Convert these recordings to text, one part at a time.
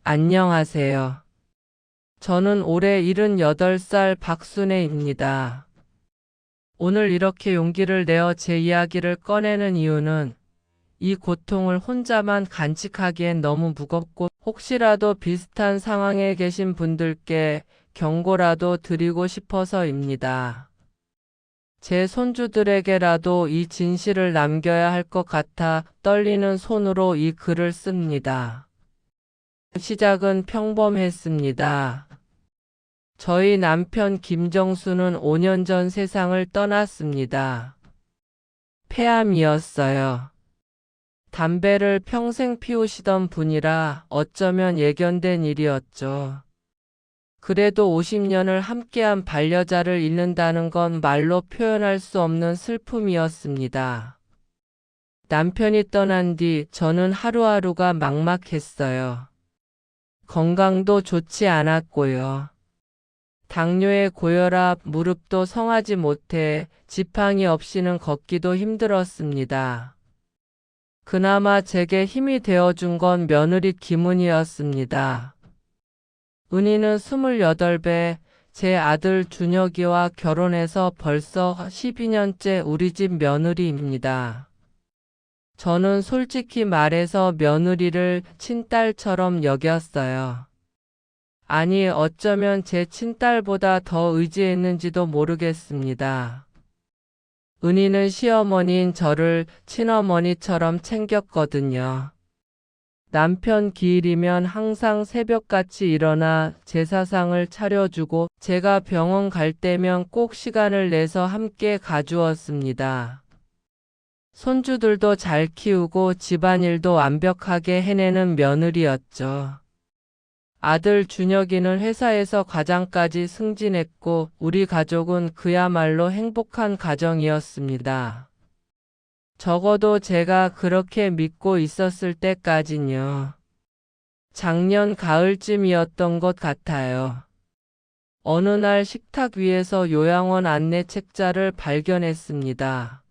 안녕하세요. 저는 올해 78살 박순애입니다. 오늘 이렇게 용기를 내어 제 이야기를 꺼내는 이유는 이 고통을 혼자만 간직하기엔 너무 무겁고 혹시라도 비슷한 상황에 계신 분들께 경고라도 드리고 싶어서입니다. 제 손주들에게라도 이 진실을 남겨야 할 것 같아 떨리는 손으로 이 글을 씁니다. 시작은 평범했습니다. 저희 남편 김정수는 5년 전 세상을 떠났습니다. 폐암이었어요. 담배를 평생 피우시던 분이라 어쩌면 예견된 일이었죠. 그래도 50년을 함께한 반려자를 잃는다는 건 말로 표현할 수 없는 슬픔이었습니다. 남편이 떠난 뒤 저는 하루하루가 막막했어요. 건강도 좋지 않았고요. 당뇨에 고혈압, 무릎도 성하지 못해 지팡이 없이는 걷기도 힘들었습니다. 그나마 제게 힘이 되어준 건 며느리 김은이었습니다. 은희는 28배, 제 아들 준혁이와 결혼해서 벌써 12년째 우리 집 며느리입니다. 저는 솔직히 말해서 며느리를 친딸처럼 여겼어요. 아니, 어쩌면 제 친딸보다 더 의지했는지도 모르겠습니다. 은희는 시어머니인 저를 친어머니처럼 챙겼거든요. 남편 기일이면 항상 새벽같이 일어나 제사상을 차려주고 제가 병원 갈 때면 꼭 시간을 내서 함께 가주었습니다. 손주들도 잘 키우고 집안일도 완벽하게 해내는 며느리였죠. 아들 준혁이는 회사에서 과장까지 승진했고 우리 가족은 그야말로 행복한 가정이었습니다. 적어도 제가 그렇게 믿고 있었을 때까진요. 작년 가을쯤이었던 것 같아요. 어느 날 식탁 위에서 요양원 안내 책자를 발견했습니다.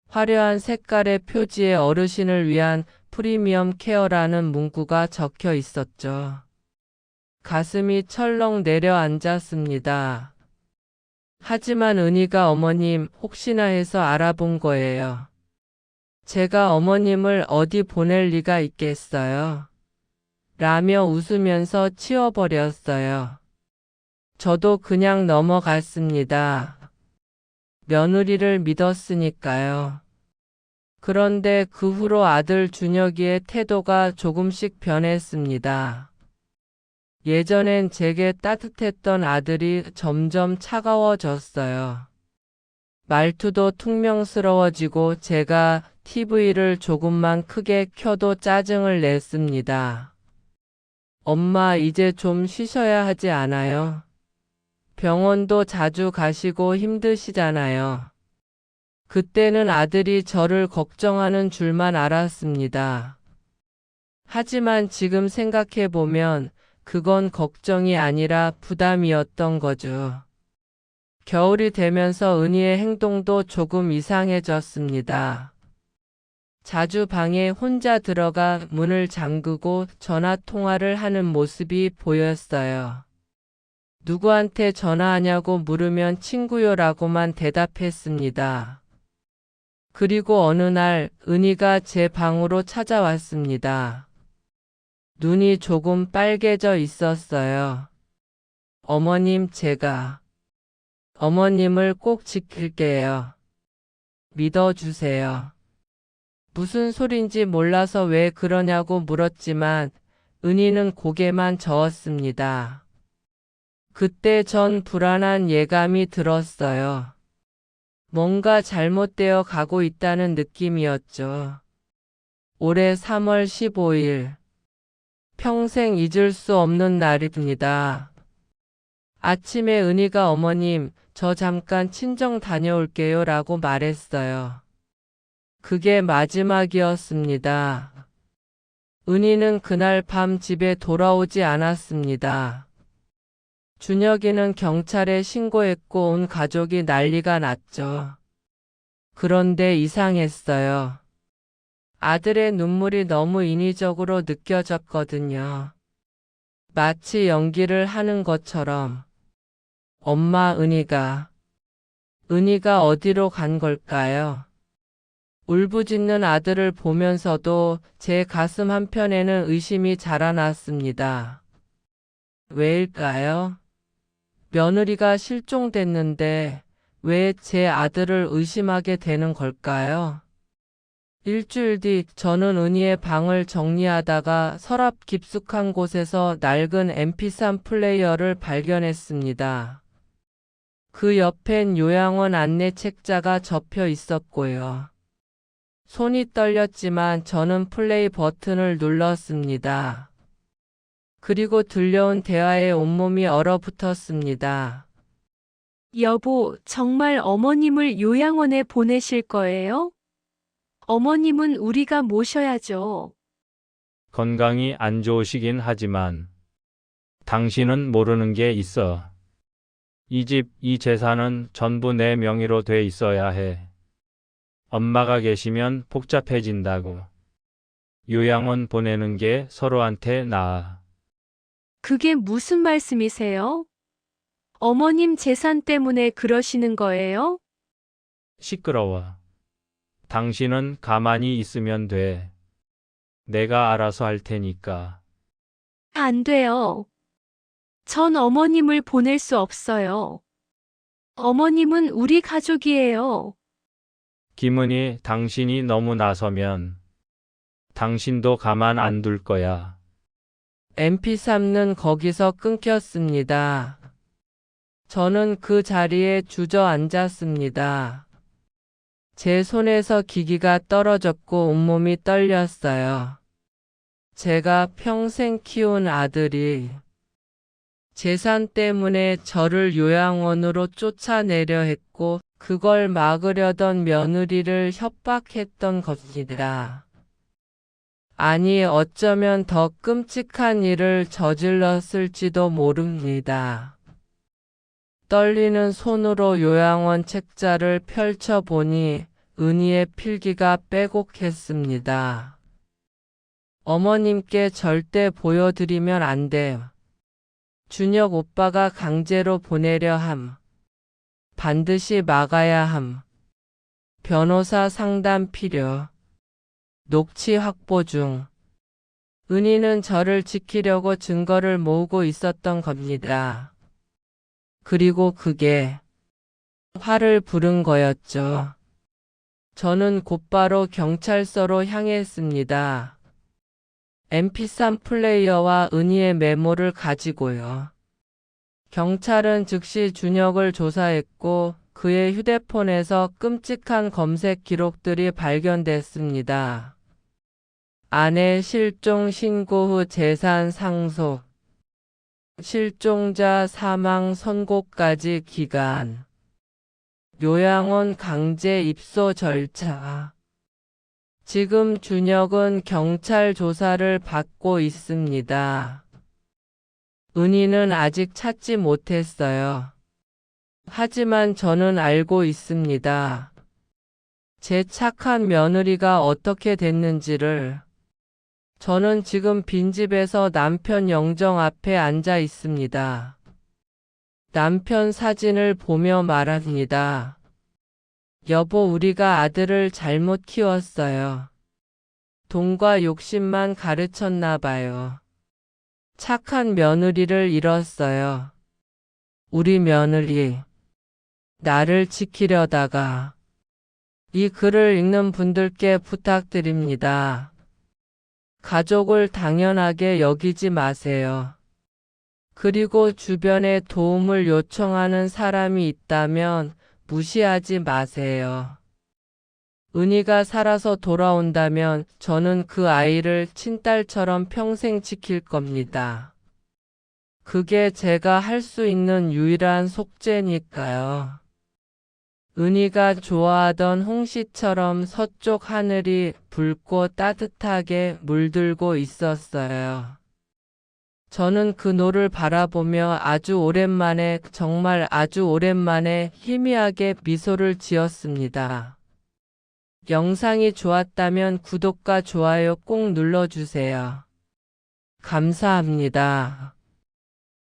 화려한 색깔의 표지에 어르신을 위한 프리미엄 케어라는 문구가 적혀 있었죠. 가슴이 철렁 내려앉았습니다. 하지만 은희가 어머님 혹시나 해서 알아본 거예요. 제가 어머님을 어디 보낼 리가 있겠어요. 라며 웃으면서 치워버렸어요. 저도 그냥 넘어갔습니다. 며느리를 믿었으니까요. 그런데 그 후로 아들 준혁이의 태도가 조금씩 변했습니다. 예전엔 제게 따뜻했던 아들이 점점 차가워졌어요. 말투도 퉁명스러워지고 제가 TV를 조금만 크게 켜도 짜증을 냈습니다. 엄마, 이제 좀 쉬셔야 하지 않아요? 병원도 자주 가시고 힘드시잖아요. 그때는 아들이 저를 걱정하는 줄만 알았습니다. 하지만 지금 생각해보면 그건 걱정이 아니라 부담이었던 거죠. 겨울이 되면서 은희의 행동도 조금 이상해졌습니다. 자주 방에 혼자 들어가 문을 잠그고 전화 통화를 하는 모습이 보였어요. 누구한테 전화하냐고 물으면 친구요라고만 대답했습니다. 그리고 어느 날 은희가 제 방으로 찾아왔습니다. 눈이 조금 빨개져 있었어요. 어머님, 제가 어머님을 꼭 지킬게요. 믿어주세요. 무슨 소린지 몰라서 왜 그러냐고 물었지만 은희는 고개만 저었습니다. 그때 전 불안한 예감이 들었어요. 뭔가 잘못되어 가고 있다는 느낌이었죠. 올해 3월 15일. 평생 잊을 수 없는 날입니다. 아침에 은희가 어머님, 저 잠깐 친정 다녀올게요 라고 말했어요. 그게 마지막이었습니다. 은희는 그날 밤 집에 돌아오지 않았습니다. 준혁이는 경찰에 신고했고 온 가족이 난리가 났죠. 그런데 이상했어요. 아들의 눈물이 너무 인위적으로 느껴졌거든요. 마치 연기를 하는 것처럼. 엄마, 은희가 어디로 간 걸까요? 울부짖는 아들을 보면서도 제 가슴 한편에는 의심이 자라났습니다. 왜일까요? 며느리가 실종됐는데 왜 제 아들을 의심하게 되는 걸까요? 일주일 뒤 저는 은희의 방을 정리하다가 서랍 깊숙한 곳에서 낡은 MP3 플레이어를 발견했습니다. 그 옆엔 요양원 안내 책자가 접혀 있었고요. 손이 떨렸지만 저는 플레이 버튼을 눌렀습니다. 그리고 들려온 대화에 온몸이 얼어붙었습니다. 여보, 정말 어머님을 요양원에 보내실 거예요? 어머님은 우리가 모셔야죠. 건강이 안 좋으시긴 하지만 당신은 모르는 게 있어. 이 집, 이 재산은 전부 내 명의로 돼 있어야 해. 엄마가 계시면 복잡해진다고. 요양원 보내는 게 서로한테 나아. 그게 무슨 말씀이세요? 어머님 재산 때문에 그러시는 거예요? 시끄러워. 당신은 가만히 있으면 돼. 내가 알아서 할 테니까. 안 돼요. 전 어머님을 보낼 수 없어요. 어머님은 우리 가족이에요. 김은희, 당신이 너무 나서면 당신도 가만 안 둘 거야. MP3는 거기서 끊겼습니다. 저는 그 자리에 주저앉았습니다. 제 손에서 기기가 떨어졌고 온몸이 떨렸어요. 제가 평생 키운 아들이 재산 때문에 저를 요양원으로 쫓아내려 했고 그걸 막으려던 며느리를 협박했던 겁니다. 아니, 어쩌면 더 끔찍한 일을 저질렀을지도 모릅니다. 떨리는 손으로 요양원 책자를 펼쳐보니 은희의 필기가 빼곡했습니다. 어머님께 절대 보여드리면 안 돼. 준혁 오빠가 강제로 보내려 함. 반드시 막아야 함. 변호사 상담 필요. 녹취 확보 중. 은희는 저를 지키려고 증거를 모으고 있었던 겁니다. 그리고 그게 화를 부른 거였죠. 저는 곧바로 경찰서로 향했습니다. MP3 플레이어와 은희의 메모를 가지고요. 경찰은 즉시 준혁을 조사했고 그의 휴대폰에서 끔찍한 검색 기록들이 발견됐습니다. 아내 실종 신고 후 재산 상속, 실종자 사망 선고까지 기간, 요양원 강제 입소 절차. 지금 준혁은 경찰 조사를 받고 있습니다. 은희는 아직 찾지 못했어요. 하지만 저는 알고 있습니다. 제 착한 며느리가 어떻게 됐는지를. 저는 지금 빈집에서 남편 영정 앞에 앉아 있습니다. 남편 사진을 보며 말합니다. 여보, 우리가 아들을 잘못 키웠어요. 돈과 욕심만 가르쳤나 봐요. 착한 며느리를 잃었어요. 우리 며느리, 나를 지키려다가. 이 글을 읽는 분들께 부탁드립니다. 가족을 당연하게 여기지 마세요. 그리고 주변에 도움을 요청하는 사람이 있다면 무시하지 마세요. 은희가 살아서 돌아온다면 저는 그 아이를 친딸처럼 평생 지킬 겁니다. 그게 제가 할 수 있는 유일한 속죄니까요. 은희가 좋아하던 홍시처럼 서쪽 하늘이 붉고 따뜻하게 물들고 있었어요. 저는 그 노를 바라보며 아주 오랜만에, 정말 아주 오랜만에 희미하게 미소를 지었습니다. 영상이 좋았다면 구독과 좋아요 꼭 눌러주세요. 감사합니다.